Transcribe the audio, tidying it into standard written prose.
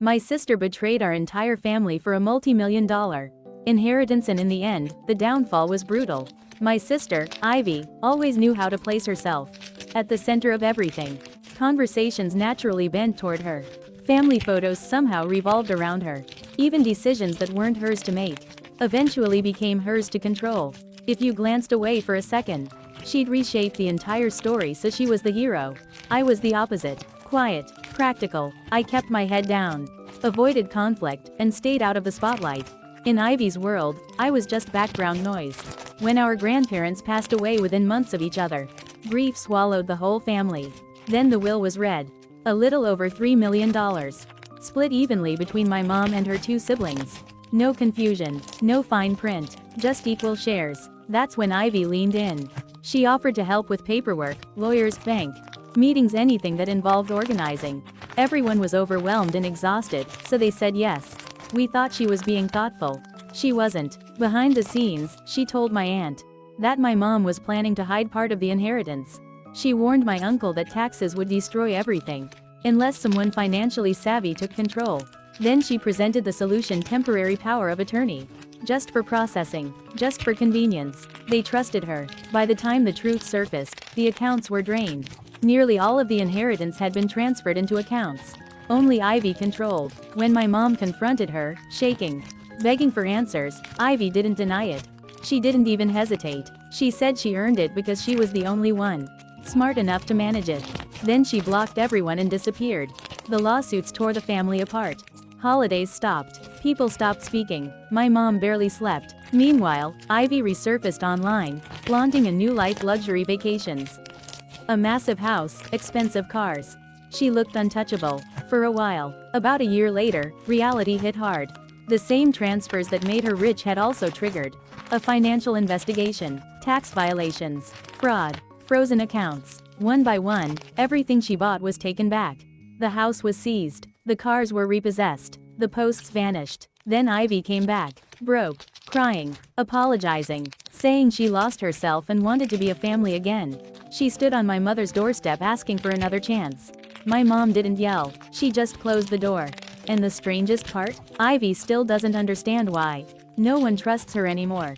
My sister betrayed our entire family for a multi-million-dollar inheritance, and in the end, the downfall was brutal. My sister, Ivy, always knew how to place herself at the center of everything. Conversations naturally bent toward her. Family photos somehow revolved around her. Even decisions that weren't hers to make eventually became hers to control. If you glanced away for a second, she'd reshape the entire story so she was the hero. I was the opposite. Quiet, practical, I kept my head down, avoided conflict, and stayed out of the spotlight. In Ivy's world, I was just background noise. When our grandparents passed away within months of each other, grief swallowed the whole family. Then the will was read. A little over $3 million. Split evenly between my mom and her two siblings. No confusion, no fine print, just equal shares. That's when Ivy leaned in. She offered to help with paperwork, lawyers, bank meetings, anything that involved organizing. Everyone was overwhelmed and exhausted, so they said yes. We thought she was being thoughtful. She wasn't. Behind the scenes, she told my aunt that my mom was planning to hide part of the inheritance. She warned my uncle that taxes would destroy everything unless someone financially savvy took control. Then she presented the solution: temporary power of attorney. Just for processing, just for convenience. They trusted her. By the time the truth surfaced, the accounts were drained. Nearly all of the inheritance had been transferred into accounts only Ivy controlled. When my mom confronted her, shaking, begging for answers, Ivy didn't deny it. She didn't even hesitate. She said she earned it because she was the only one smart enough to manage it. Then she blocked everyone and disappeared. The lawsuits tore the family apart. Holidays stopped. People stopped speaking. My mom barely slept. Meanwhile, Ivy resurfaced online, flaunting a new life: luxury vacations, a massive house, expensive cars. She looked untouchable. For a while. About a year later, reality hit hard. The same transfers that made her rich had also triggered a financial investigation, tax violations, fraud, frozen accounts. One by one, everything she bought was taken back. The house was seized. The cars were repossessed. The posts vanished. Then Ivy came back, broke, crying, apologizing, saying she lost herself and wanted to be a family again. She stood on my mother's doorstep asking for another chance. My mom didn't yell, she just closed the door. And the strangest part? Ivy still doesn't understand why. No one trusts her anymore.